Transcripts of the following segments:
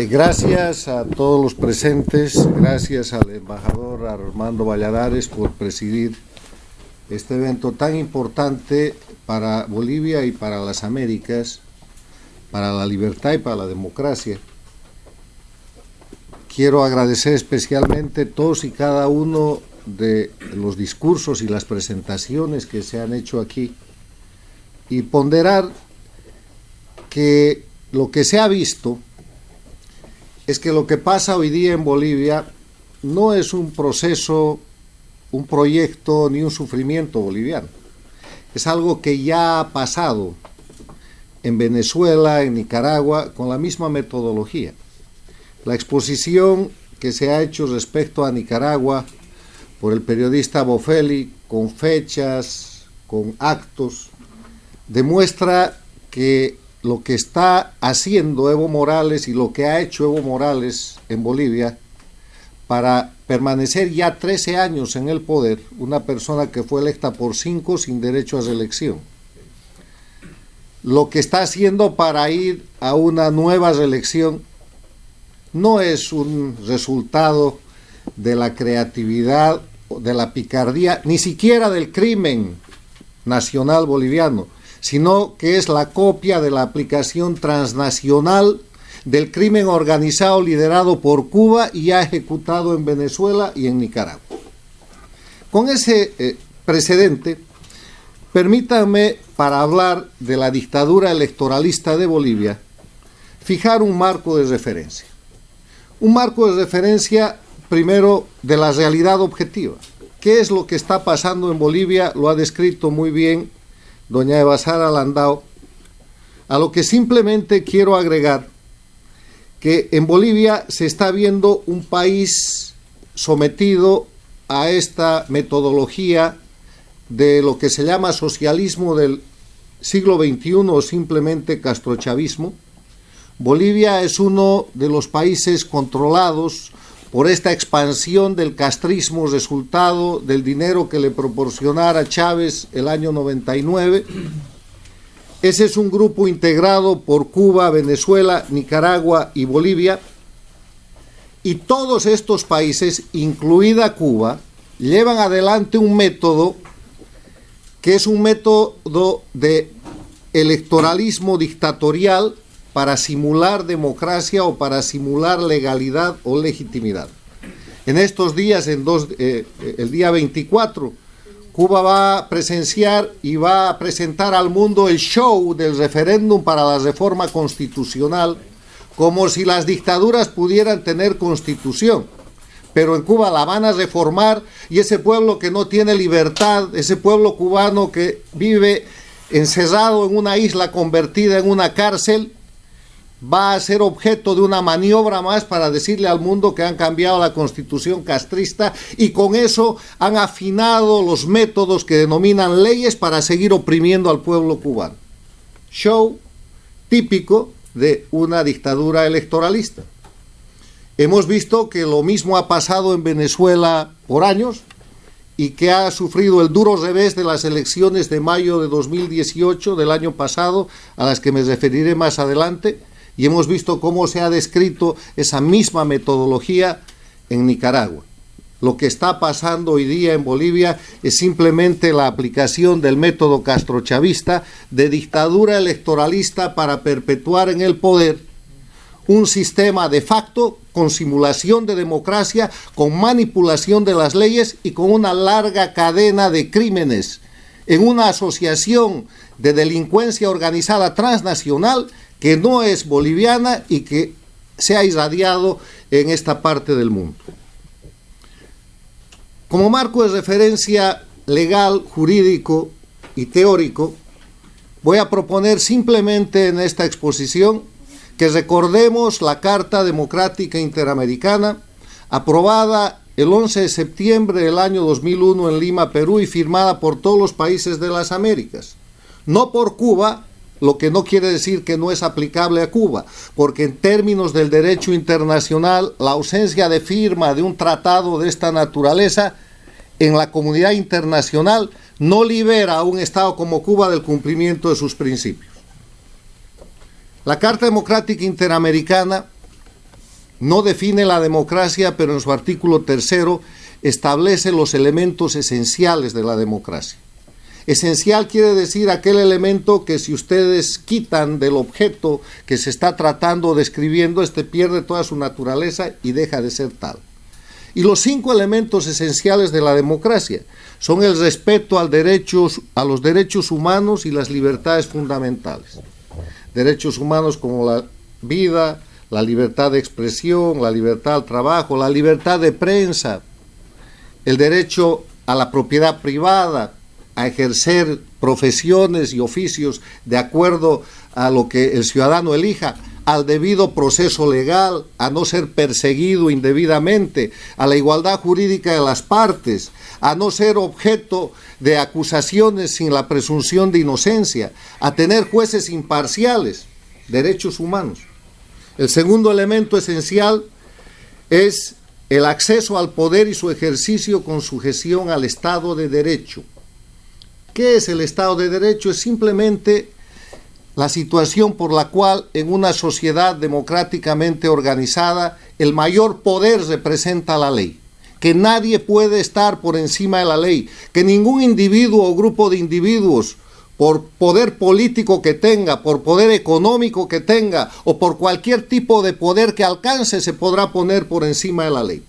Gracias a todos los presentes, gracias al embajador Armando Valladares por presidir este evento tan importante para Bolivia y para las Américas, para la libertad y para la democracia. Quiero agradecer especialmente todos y cada uno de los discursos y las presentaciones que se han hecho aquí y ponderar que lo que se ha visto es que lo que pasa hoy día en Bolivia no es un proceso, un proyecto ni un sufrimiento boliviano. Es algo que ya ha pasado en Venezuela, en Nicaragua, con la misma metodología. La exposición que se ha hecho respecto a Nicaragua por el periodista Bofelli, con fechas, con actos, demuestra que lo que está haciendo Evo Morales y lo que ha hecho Evo Morales en Bolivia para permanecer ya 13 años en el poder, una persona que fue electa por 5 sin derecho a reelección. Lo que está haciendo para ir a una nueva reelección no es un resultado de la creatividad, de la picardía, ni siquiera del crimen nacional boliviano, sino que es la copia de la aplicación transnacional del crimen organizado liderado por Cuba y ya ejecutado en Venezuela y en Nicaragua. Con ese precedente, permítanme, para hablar de la dictadura electoralista de Bolivia, fijar un marco de referencia. Un marco de referencia, primero, de la realidad objetiva. ¿Qué es lo que está pasando en Bolivia? Lo ha descrito muy bien doña Eva Sara Landau, a lo que simplemente quiero agregar que en Bolivia se está viendo un país sometido a esta metodología de lo que se llama socialismo del siglo XXI o simplemente castrochavismo. Bolivia es uno de los países controlados por esta expansión del castrismo resultado del dinero que le proporcionara Chávez el año 99. Ese es un grupo integrado por Cuba, Venezuela, Nicaragua y Bolivia. Y todos estos países, incluida Cuba, llevan adelante un método que es un método de electoralismo dictatorial para simular democracia o para simular legalidad o legitimidad. En estos días, el día 24, Cuba va a presenciar y va a presentar al mundo el show del referéndum para la reforma constitucional, como si las dictaduras pudieran tener constitución. Pero en Cuba la van a reformar y ese pueblo que no tiene libertad, ese pueblo cubano que vive encerrado en una isla convertida en una cárcel, va a ser objeto de una maniobra más para decirle al mundo que han cambiado la constitución castrista y con eso han afinado los métodos que denominan leyes para seguir oprimiendo al pueblo cubano. Show típico de una dictadura electoralista. Hemos visto que lo mismo ha pasado en Venezuela por años y que ha sufrido el duro revés de las elecciones de mayo de 2018 del año pasado, a las que me referiré más adelante. Y hemos visto cómo se ha descrito esa misma metodología en Nicaragua. Lo que está pasando hoy día en Bolivia es simplemente la aplicación del método castrochavista de dictadura electoralista para perpetuar en el poder un sistema de facto con simulación de democracia, con manipulación de las leyes y con una larga cadena de crímenes en una asociación de delincuencia organizada transnacional que no es boliviana y que se ha irradiado en esta parte del mundo. Como marco de referencia legal, jurídico y teórico, voy a proponer simplemente en esta exposición que recordemos la Carta Democrática Interamericana, aprobada el 11 de septiembre del año 2001 en Lima, Perú, y firmada por todos los países de las Américas, no por Cuba, lo que no quiere decir que no es aplicable a Cuba, porque en términos del derecho internacional, la ausencia de firma de un tratado de esta naturaleza en la comunidad internacional no libera a un Estado como Cuba del cumplimiento de sus principios. La Carta Democrática Interamericana no define la democracia, pero en su artículo 3 establece los elementos esenciales de la democracia. Esencial quiere decir aquel elemento que si ustedes quitan del objeto que se está tratando o describiendo, este pierde toda su naturaleza y deja de ser tal. Y los 5 elementos esenciales de la democracia son el respeto a los derechos humanos y las libertades fundamentales. Derechos humanos como la vida, la libertad de expresión, la libertad al trabajo, la libertad de prensa, el derecho a la propiedad privada, a ejercer profesiones y oficios de acuerdo a lo que el ciudadano elija, al debido proceso legal, a no ser perseguido indebidamente, a la igualdad jurídica de las partes, a no ser objeto de acusaciones sin la presunción de inocencia, a tener jueces imparciales, derechos humanos. El segundo elemento esencial es el acceso al poder y su ejercicio con sujeción al Estado de Derecho. ¿Qué es el Estado de Derecho? Es simplemente la situación por la cual en una sociedad democráticamente organizada el mayor poder representa la ley, que nadie puede estar por encima de la ley, que ningún individuo o grupo de individuos, por poder político que tenga, por poder económico que tenga o por cualquier tipo de poder que alcance, se podrá poner por encima de la ley.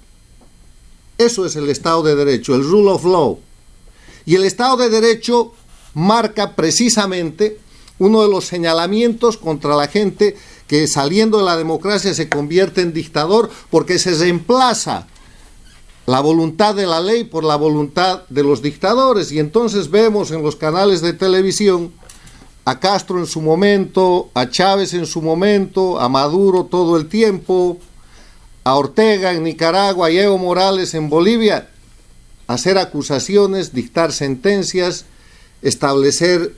Eso es el Estado de Derecho, el rule of law. Y el Estado de Derecho marca precisamente uno de los señalamientos contra la gente que saliendo de la democracia se convierte en dictador, porque se reemplaza la voluntad de la ley por la voluntad de los dictadores. Y entonces vemos en los canales de televisión a Castro en su momento, a Chávez en su momento, a Maduro todo el tiempo, a Ortega en Nicaragua, a Evo Morales en Bolivia, hacer acusaciones, dictar sentencias, establecer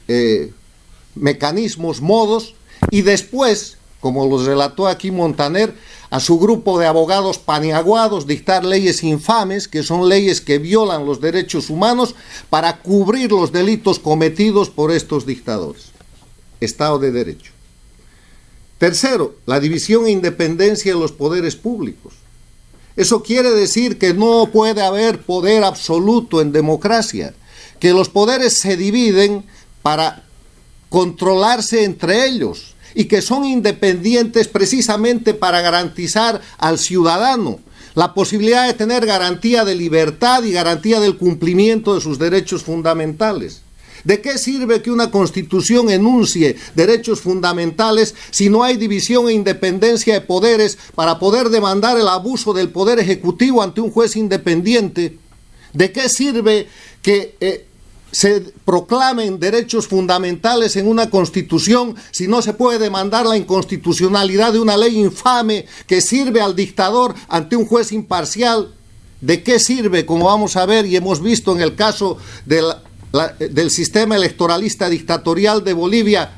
mecanismos, modos, y después, como los relató aquí Montaner, a su grupo de abogados paniaguados dictar leyes infames, que son leyes que violan los derechos humanos, para cubrir los delitos cometidos por estos dictadores. Estado de Derecho. Tercero, la división e independencia de los poderes públicos. Eso quiere decir que no puede haber poder absoluto en democracia, que los poderes se dividen para controlarse entre ellos y que son independientes precisamente para garantizar al ciudadano la posibilidad de tener garantía de libertad y garantía del cumplimiento de sus derechos fundamentales. ¿De qué sirve que una constitución enuncie derechos fundamentales si no hay división e independencia de poderes para poder demandar el abuso del poder ejecutivo ante un juez independiente? ¿De qué sirve que se proclamen derechos fundamentales en una constitución si no se puede demandar la inconstitucionalidad de una ley infame que sirve al dictador ante un juez imparcial? ¿De qué sirve, como vamos a ver y hemos visto en el caso del sistema electoralista dictatorial de Bolivia,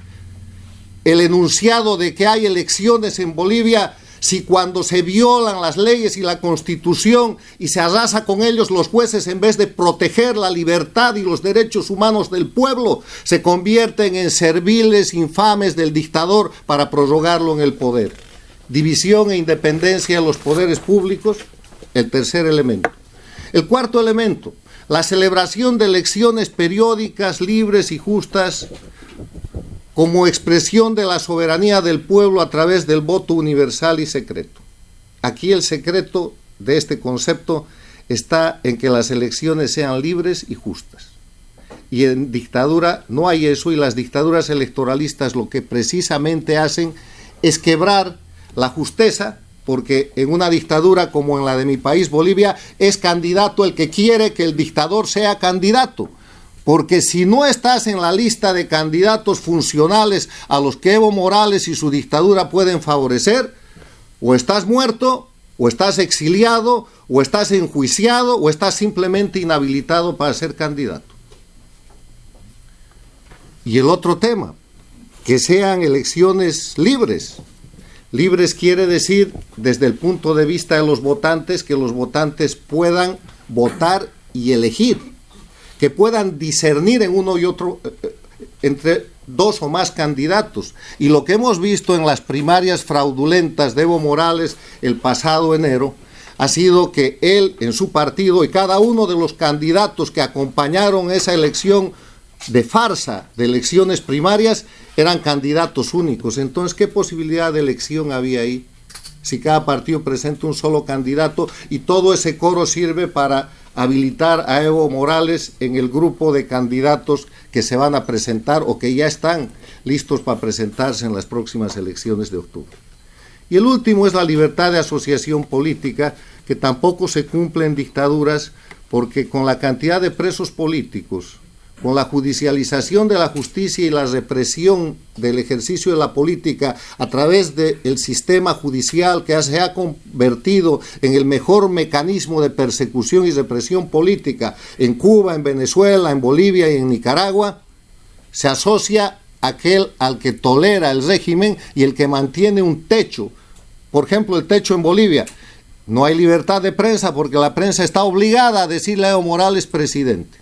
el enunciado de que hay elecciones en Bolivia, si cuando se violan las leyes y la Constitución y se arrasa con ellos, los jueces, en vez de proteger la libertad y los derechos humanos del pueblo, se convierten en serviles infames del dictador para prorrogarlo en el poder? División e independencia de los poderes públicos, el tercer elemento. El cuarto elemento, la celebración de elecciones periódicas, libres y justas, como expresión de la soberanía del pueblo a través del voto universal y secreto. Aquí el secreto de este concepto está en que las elecciones sean libres y justas. Y en dictadura no hay eso, y las dictaduras electoralistas lo que precisamente hacen es quebrar la justeza, porque en una dictadura como en la de mi país, Bolivia, es candidato el que quiere que el dictador sea candidato. Porque si no estás en la lista de candidatos funcionales a los que Evo Morales y su dictadura pueden favorecer, o estás muerto, o estás exiliado, o estás enjuiciado, o estás simplemente inhabilitado para ser candidato. Y el otro tema, que sean elecciones libres. Libres quiere decir, desde el punto de vista de los votantes, que los votantes puedan votar y elegir, que puedan discernir en uno y otro, entre dos o más candidatos. Y lo que hemos visto en las primarias fraudulentas de Evo Morales el pasado enero ha sido que él, en su partido, y cada uno de los candidatos que acompañaron esa elección de farsa de elecciones primarias eran candidatos únicos. Entonces, ¿qué posibilidad de elección había ahí? Si cada partido presenta un solo candidato y todo ese coro sirve para habilitar a Evo Morales en el grupo de candidatos que se van a presentar o que ya están listos para presentarse en las próximas elecciones de octubre. Y el último es la libertad de asociación política, que tampoco se cumple en dictaduras, porque con la cantidad de presos políticos, con la judicialización de la justicia y la represión del ejercicio de la política a través del sistema judicial que se ha convertido en el mejor mecanismo de persecución y represión política en Cuba, en Venezuela, en Bolivia y en Nicaragua, se asocia aquel al que tolera el régimen y el que mantiene un techo. Por ejemplo, el techo en Bolivia. No hay libertad de prensa porque la prensa está obligada a decirle a Evo Morales presidente.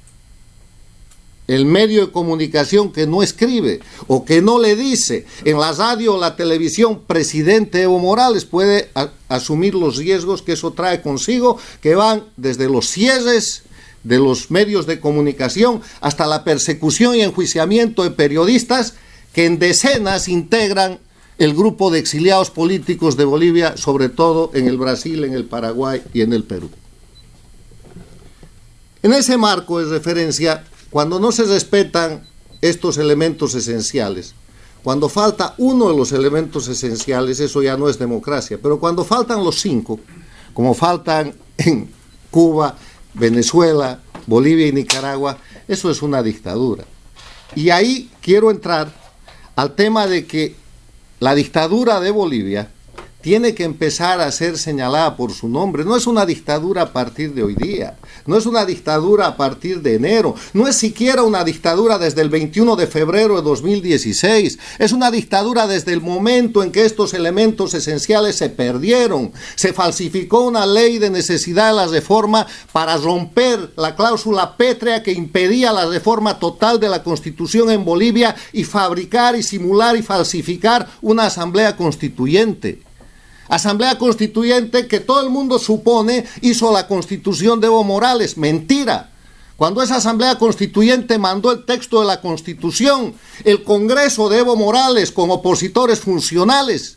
El medio de comunicación que no escribe o que no le dice en la radio o la televisión presidente Evo Morales puede asumir los riesgos que eso trae consigo, que van desde los cierres de los medios de comunicación hasta la persecución y enjuiciamiento de periodistas que en decenas integran el grupo de exiliados políticos de Bolivia, sobre todo en el Brasil, en el Paraguay y en el Perú. En ese marco de referencia, cuando no se respetan estos elementos esenciales, cuando falta uno de los elementos esenciales, eso ya no es democracia, pero cuando faltan los 5, como faltan en Cuba, Venezuela, Bolivia y Nicaragua, eso es una dictadura. Y ahí quiero entrar al tema de que la dictadura de Bolivia tiene que empezar a ser señalada por su nombre. No es una dictadura a partir de hoy día, no es una dictadura a partir de enero, no es siquiera una dictadura desde el 21 de febrero de 2016, es una dictadura desde el momento en que estos elementos esenciales se perdieron. Se falsificó una ley de necesidad de la reforma para romper la cláusula pétrea que impedía la reforma total de la Constitución en Bolivia y fabricar y simular y falsificar una asamblea constituyente. Asamblea Constituyente que todo el mundo supone hizo la Constitución de Evo Morales. Mentira. Cuando esa Asamblea Constituyente mandó el texto de la Constitución, el Congreso de Evo Morales, con opositores funcionales,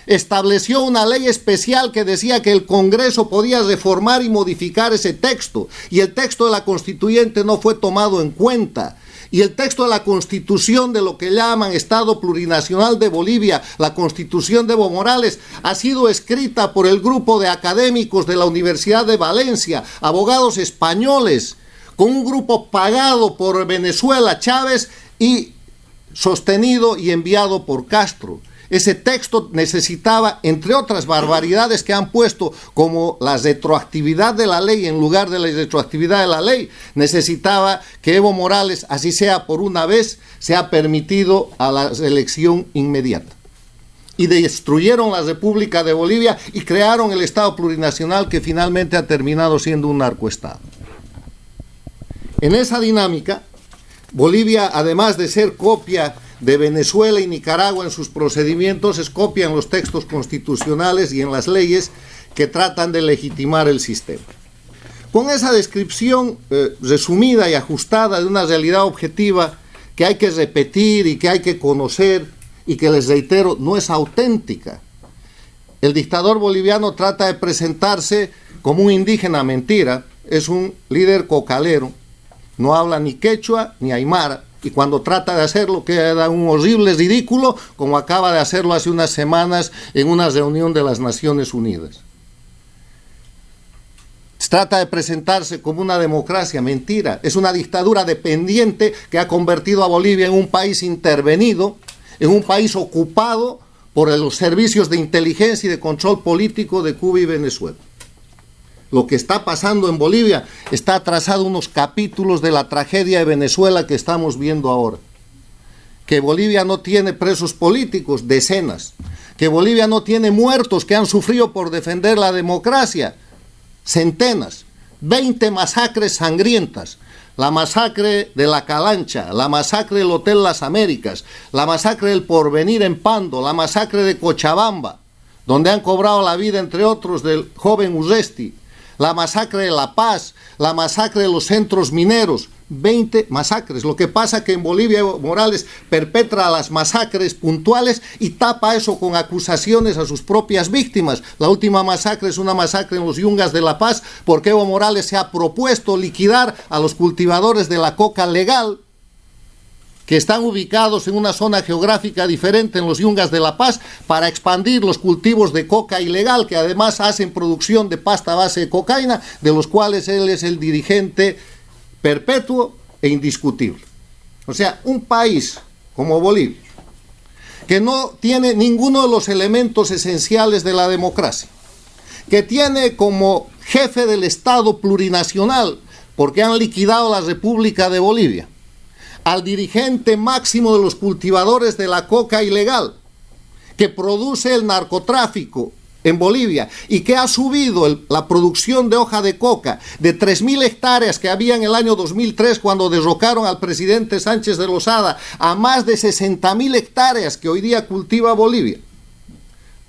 estableció una ley especial que decía que el Congreso podía reformar y modificar ese texto, y el texto de la Constituyente no fue tomado en cuenta. Y el texto de la Constitución de lo que llaman Estado Plurinacional de Bolivia, la Constitución de Evo Morales, ha sido escrita por el grupo de académicos de la Universidad de Valencia, abogados españoles, con un grupo pagado por Venezuela, Chávez, y sostenido y enviado por Castro. Ese texto necesitaba, entre otras barbaridades que han puesto, como la retroactividad de la ley en lugar de la retroactividad de la ley, necesitaba que Evo Morales, así sea por una vez, sea permitido a la elección inmediata. Y destruyeron la República de Bolivia y crearon el Estado Plurinacional que finalmente ha terminado siendo un narcoestado. En esa dinámica, Bolivia, además de ser copia de Venezuela y Nicaragua en sus procedimientos, es copia en los textos constitucionales y en las leyes que tratan de legitimar el sistema. Con esa descripción resumida y ajustada de una realidad objetiva que hay que repetir y que hay que conocer y que, les reitero, no es auténtica, el dictador boliviano trata de presentarse como un indígena mentira, es un líder cocalero, no habla ni quechua ni aymara, y cuando trata de hacerlo queda un horrible ridículo, como acaba de hacerlo hace unas semanas en una reunión de las Naciones Unidas. Trata de presentarse como una democracia, mentira, es una dictadura dependiente que ha convertido a Bolivia en un país intervenido, en un país ocupado por los servicios de inteligencia y de control político de Cuba y Venezuela. Lo que está pasando en Bolivia está atrasado unos capítulos de la tragedia de Venezuela que estamos viendo ahora. Que Bolivia no tiene presos políticos, decenas. Que Bolivia no tiene muertos que han sufrido por defender la democracia, centenas. 20 masacres sangrientas. la masacre de la Calancha, la masacre del Hotel Las Américas, la masacre del Porvenir en Pando, la masacre de Cochabamba, donde han cobrado la vida, entre otros, del joven Urresti, la masacre de La Paz, la masacre de los centros mineros, 20 masacres. Lo que pasa es que en Bolivia Evo Morales perpetra las masacres puntuales y tapa eso con acusaciones a sus propias víctimas. La última masacre es una masacre en los Yungas de La Paz, porque Evo Morales se ha propuesto liquidar a los cultivadores de la coca legal, que están ubicados en una zona geográfica diferente en los Yungas de La Paz, para expandir los cultivos de coca ilegal, que además hacen producción de pasta a base de cocaína, de los cuales él es el dirigente perpetuo e indiscutible. O sea, un país como Bolivia, que no tiene ninguno de los elementos esenciales de la democracia, que tiene como jefe del Estado plurinacional, porque han liquidado la República de Bolivia, al dirigente máximo de los cultivadores de la coca ilegal, que produce el narcotráfico en Bolivia y que ha subido la producción de hoja de coca de 3.000 hectáreas que había en el año 2003 cuando derrocaron al presidente Sánchez de Lozada a más de 60.000 hectáreas que hoy día cultiva Bolivia,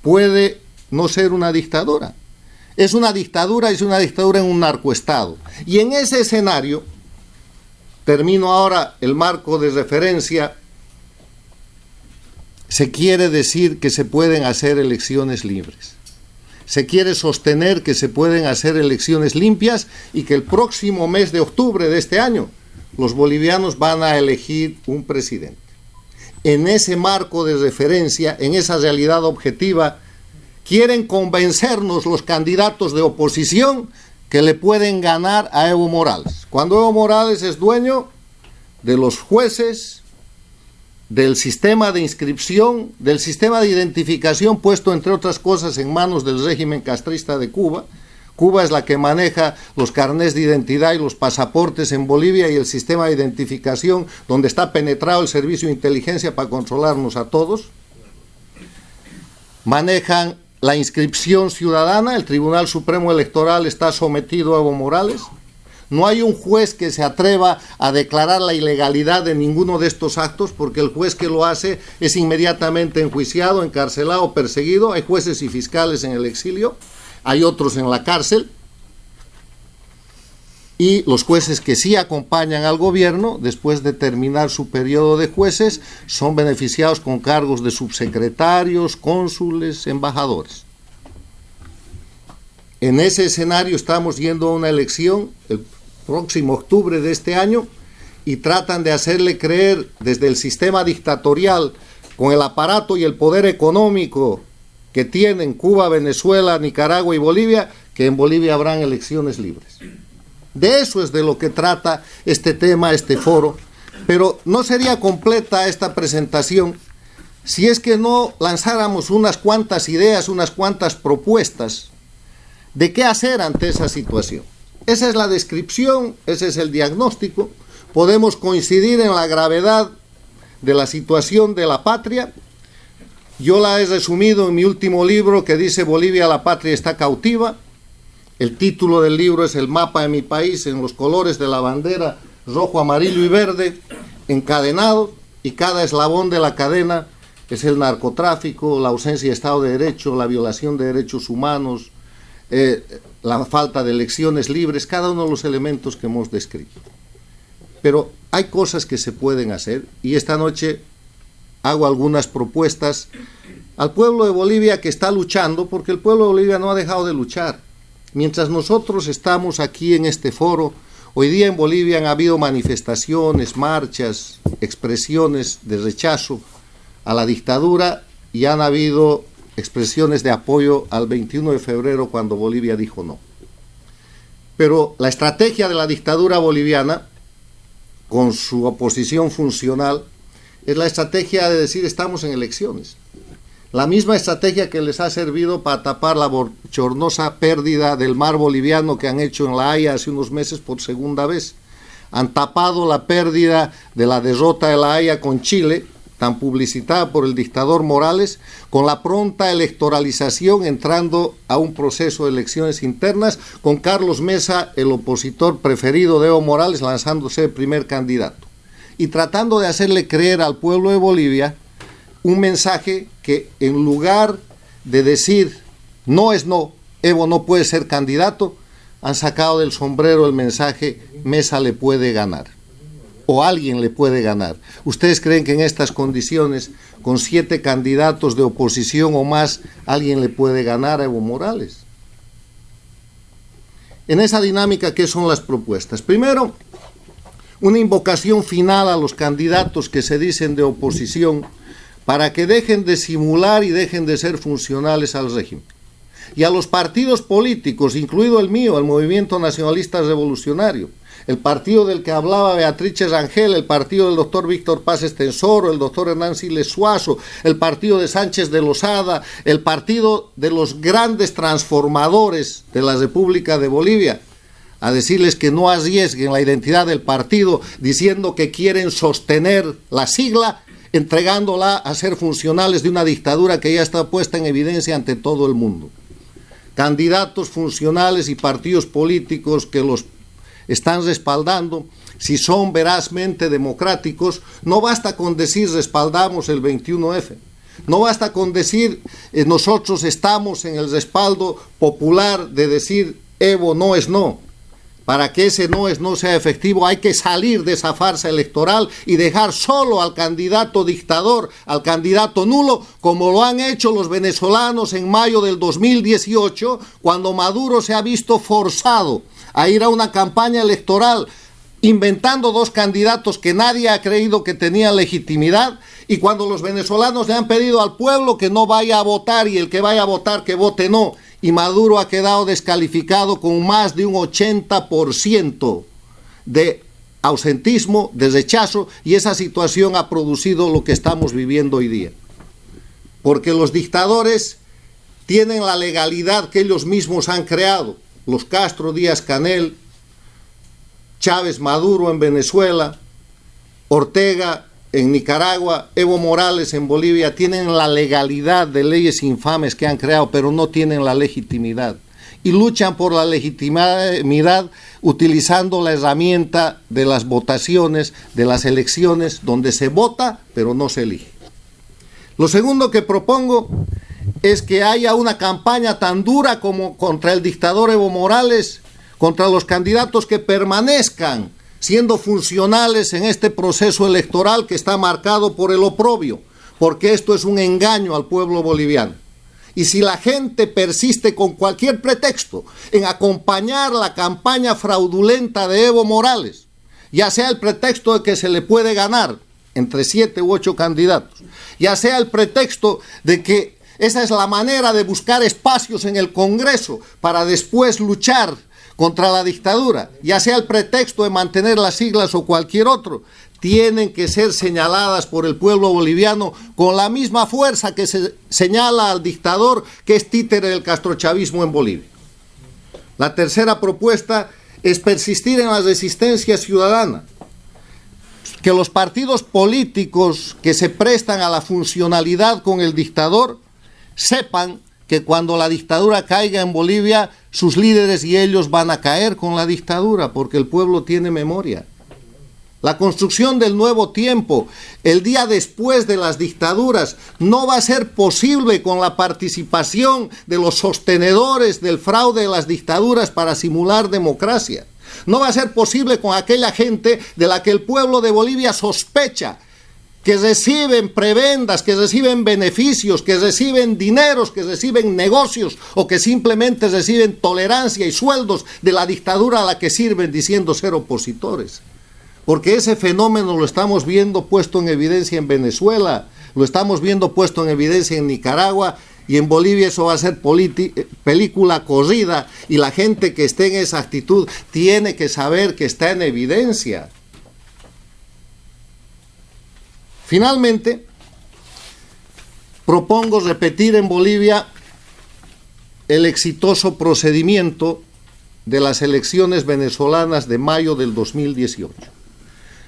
puede no ser una dictadura. Es una dictadura en un narcoestado. Y en ese escenario, termino ahora el marco de referencia, se quiere decir que se pueden hacer elecciones libres. Se quiere sostener que se pueden hacer elecciones limpias y que el próximo mes de octubre de este año los bolivianos van a elegir un presidente. En ese marco de referencia, en esa realidad objetiva, quieren convencernos los candidatos de oposición que le pueden ganar a Evo Morales, cuando Evo Morales es dueño de los jueces, del sistema de inscripción, del sistema de identificación puesto, entre otras cosas, en manos del régimen castrista de Cuba. Cuba es la que maneja los carnés de identidad y los pasaportes en Bolivia, y el sistema de identificación donde está penetrado el servicio de inteligencia para controlarnos a todos. Manejan la inscripción ciudadana, el Tribunal Supremo Electoral está sometido a Evo Morales. No hay un juez que se atreva a declarar la ilegalidad de ninguno de estos actos, porque el juez que lo hace es inmediatamente enjuiciado, encarcelado, perseguido. Hay jueces y fiscales en el exilio, hay otros en la cárcel, y los jueces que sí acompañan al gobierno, después de terminar su periodo de jueces, son beneficiados con cargos de subsecretarios, cónsules, embajadores. En ese escenario estamos yendo a una elección el próximo octubre de este año, y tratan de hacerle creer desde el sistema dictatorial, con el aparato y el poder económico que tienen Cuba, Venezuela, Nicaragua y Bolivia, que en Bolivia habrán elecciones libres. De eso es de lo que trata este tema, este foro, pero no sería completa esta presentación si es que no lanzáramos unas cuantas ideas, unas cuantas propuestas de qué hacer ante esa situación. Esa es la descripción, ese es el diagnóstico. Podemos coincidir en la gravedad de la situación de la patria. Yo la he resumido en mi último libro, que dice Bolivia, la patria está cautiva. El título del libro es El mapa de mi país, en los colores de la bandera, rojo, amarillo y verde, encadenado, y cada eslabón de la cadena es el narcotráfico, la ausencia de Estado de Derecho, la violación de derechos humanos, la falta de elecciones libres, cada uno de los elementos que hemos descrito. Pero hay cosas que se pueden hacer, y esta noche hago algunas propuestas al pueblo de Bolivia, que está luchando, porque el pueblo de Bolivia no ha dejado de luchar. Mientras nosotros estamos aquí en este foro, hoy día en Bolivia han habido manifestaciones, marchas, expresiones de rechazo a la dictadura, y han habido expresiones de apoyo al 21 de febrero, cuando Bolivia dijo no. Pero la estrategia de la dictadura boliviana, con su oposición funcional, es la estrategia de decir estamos en elecciones. La misma estrategia que les ha servido para tapar la bochornosa pérdida del mar boliviano que han hecho en La Haya hace unos meses por segunda vez. Han tapado la pérdida de la derrota de La Haya con Chile, tan publicitada por el dictador Morales, con la pronta electoralización entrando a un proceso de elecciones internas, con Carlos Mesa, el opositor preferido de Evo Morales, lanzándose el primer candidato y tratando de hacerle creer al pueblo de Bolivia un mensaje que, en lugar de decir no es no, Evo no puede ser candidato, han sacado del sombrero el mensaje Mesa le puede ganar o alguien le puede ganar. ¿Ustedes creen que en estas condiciones, con 7 candidatos de oposición o más, alguien le puede ganar a Evo Morales? En esa dinámica, ¿qué son las propuestas? Primero, una invocación final a los candidatos que se dicen de oposición para que dejen de simular y dejen de ser funcionales al régimen. Y a los partidos políticos, incluido el mío, el Movimiento Nacionalista Revolucionario, el partido del que hablaba Beatriz Rangel, el partido del doctor Víctor Paz Estensoro, el doctor Hernán Siles Suazo, el partido de Sánchez de Lozada, el partido de los grandes transformadores de la República de Bolivia, a decirles que no arriesguen la identidad del partido diciendo que quieren sostener la sigla, entregándola a ser funcionales de una dictadura que ya está puesta en evidencia ante todo el mundo. Candidatos funcionales y partidos políticos que los están respaldando, si son verazmente democráticos, no basta con decir respaldamos el 21F, no basta con decir nosotros estamos en el respaldo popular de decir Evo no es no. Para que ese no es no sea efectivo hay que salir de esa farsa electoral y dejar solo al candidato dictador, al candidato nulo, como lo han hecho los venezolanos en mayo del 2018, cuando Maduro se ha visto forzado a ir a una campaña electoral inventando 2 candidatos que nadie ha creído que tenían legitimidad, y cuando los venezolanos le han pedido al pueblo que no vaya a votar y el que vaya a votar que vote no, y Maduro ha quedado descalificado con más de un 80% de ausentismo, de rechazo, y esa situación ha producido lo que estamos viviendo hoy día. Porque los dictadores tienen la legalidad que ellos mismos han creado, los Castro, Díaz Canel, Chávez, Maduro en Venezuela, Ortega en Nicaragua, Evo Morales en Bolivia, tienen la legalidad de leyes infames que han creado, pero no tienen la legitimidad. Y luchan por la legitimidad utilizando la herramienta de las votaciones, de las elecciones, donde se vota, pero no se elige. Lo segundo que propongo es que haya una campaña tan dura como contra el dictador Evo Morales, contra los candidatos que permanezcan siendo funcionales en este proceso electoral que está marcado por el oprobio, porque esto es un engaño al pueblo boliviano. Y si la gente persiste con cualquier pretexto en acompañar la campaña fraudulenta de Evo Morales, ya sea el pretexto de que se le puede ganar entre 7 u 8 candidatos, ya sea el pretexto de que esa es la manera de buscar espacios en el Congreso para después luchar contra la dictadura, ya sea el pretexto de mantener las siglas o cualquier otro, tienen que ser señaladas por el pueblo boliviano con la misma fuerza que se señala al dictador que es títere del castrochavismo en Bolivia. La tercera propuesta es persistir en la resistencia ciudadana, que los partidos políticos que se prestan a la funcionalidad con el dictador sepan que cuando la dictadura caiga en Bolivia, sus líderes y ellos van a caer con la dictadura, porque el pueblo tiene memoria. La construcción del nuevo tiempo, el día después de las dictaduras, no va a ser posible con la participación de los sostenedores del fraude de las dictaduras para simular democracia. No va a ser posible con aquella gente de la que el pueblo de Bolivia sospecha que reciben prebendas, que reciben beneficios, que reciben dineros, que reciben negocios o que simplemente reciben tolerancia y sueldos de la dictadura a la que sirven diciendo ser opositores. Porque ese fenómeno lo estamos viendo puesto en evidencia en Venezuela, lo estamos viendo puesto en evidencia en Nicaragua, y en Bolivia eso va a ser película corrida, y la gente que esté en esa actitud tiene que saber que está en evidencia. Finalmente, propongo repetir en Bolivia el exitoso procedimiento de las elecciones venezolanas de mayo del 2018.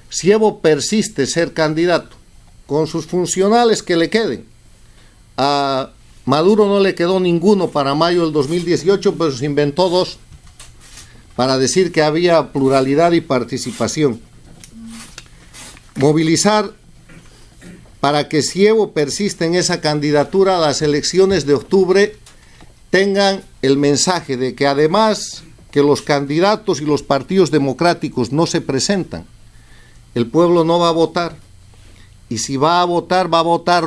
Si Evo persiste ser candidato, con sus funcionales que le queden. A Maduro no le quedó ninguno para mayo del 2018, pero se inventó dos para decir que había pluralidad y participación. Movilizar para que si Evo persiste en esa candidatura, las elecciones de octubre tengan el mensaje de que además que los candidatos y los partidos democráticos no se presentan, el pueblo no va a votar. Y si va a votar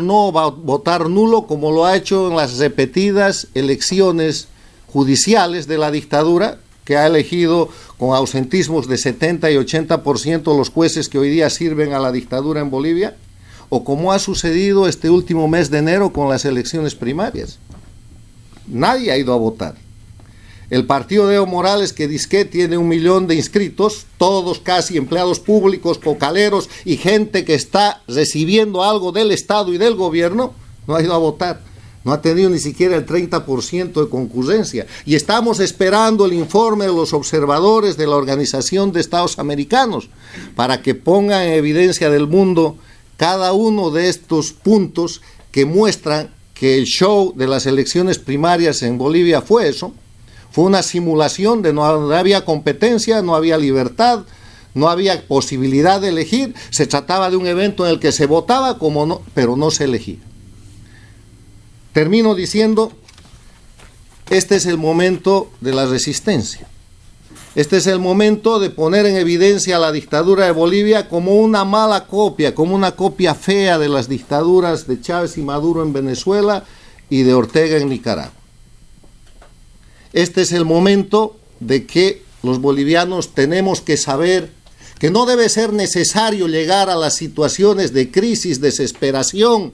no, va a votar nulo, como lo ha hecho en las repetidas elecciones judiciales de la dictadura, que ha elegido con ausentismos de 70 y 80% los jueces que hoy día sirven a la dictadura en Bolivia, o como ha sucedido este último mes de enero con las elecciones primarias. Nadie ha ido a votar. El partido de Evo Morales, que dizque tiene 1 millón de inscritos, todos casi empleados públicos, cocaleros y gente que está recibiendo algo del Estado y del gobierno, no ha ido a votar. No ha tenido ni siquiera el 30% de concurrencia. Y estamos esperando el informe de los observadores de la Organización de Estados Americanos para que pongan en evidencia del mundo cada uno de estos puntos que muestran que el show de las elecciones primarias en Bolivia fue eso. Fue una simulación de no había competencia, no había libertad, no había posibilidad de elegir. Se trataba de un evento en el que se votaba, pero no se elegía. Termino diciendo, este es el momento de la resistencia. Este es el momento de poner en evidencia a la dictadura de Bolivia como una mala copia, como una copia fea de las dictaduras de Chávez y Maduro en Venezuela y de Ortega en Nicaragua. Este es el momento de que los bolivianos tenemos que saber que no debe ser necesario llegar a las situaciones de crisis, desesperación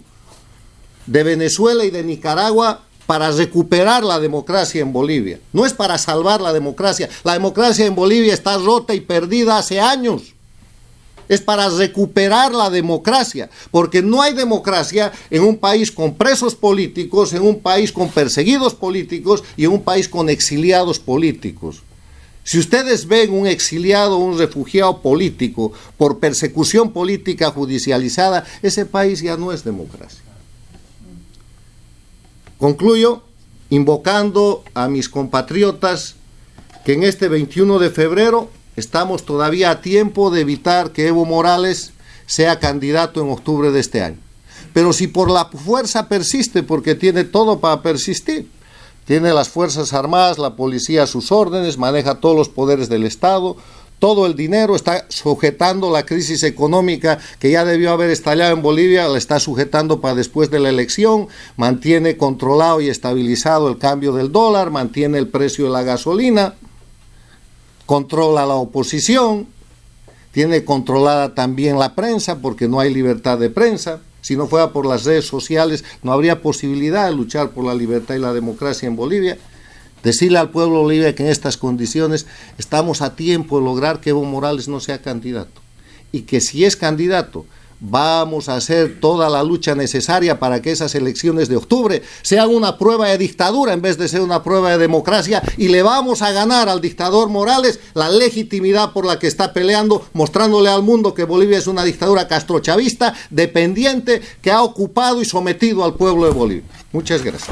de Venezuela y de Nicaragua para recuperar la democracia en Bolivia. No es para salvar la democracia. La democracia en Bolivia está rota y perdida hace años. Es para recuperar la democracia, porque no hay democracia en un país con presos políticos, en un país con perseguidos políticos y en un país con exiliados políticos. Si ustedes ven un exiliado o un refugiado político por persecución política judicializada, ese país ya no es democracia. Concluyo invocando a mis compatriotas que en este 21 de febrero estamos todavía a tiempo de evitar que Evo Morales sea candidato en octubre de este año. Pero si por la fuerza persiste, porque tiene todo para persistir, tiene las Fuerzas Armadas, la policía a sus órdenes, maneja todos los poderes del Estado, todo el dinero, está sujetando la crisis económica que ya debió haber estallado en Bolivia, la está sujetando para después de la elección, mantiene controlado y estabilizado el cambio del dólar, mantiene el precio de la gasolina, controla la oposición, tiene controlada también la prensa porque no hay libertad de prensa. Si no fuera por las redes sociales no habría posibilidad de luchar por la libertad y la democracia en Bolivia. Decirle al pueblo de Bolivia que en estas condiciones estamos a tiempo de lograr que Evo Morales no sea candidato y que si es candidato vamos a hacer toda la lucha necesaria para que esas elecciones de octubre sean una prueba de dictadura en vez de ser una prueba de democracia, y le vamos a ganar al dictador Morales la legitimidad por la que está peleando, mostrándole al mundo que Bolivia es una dictadura castrochavista, dependiente, que ha ocupado y sometido al pueblo de Bolivia. Muchas gracias.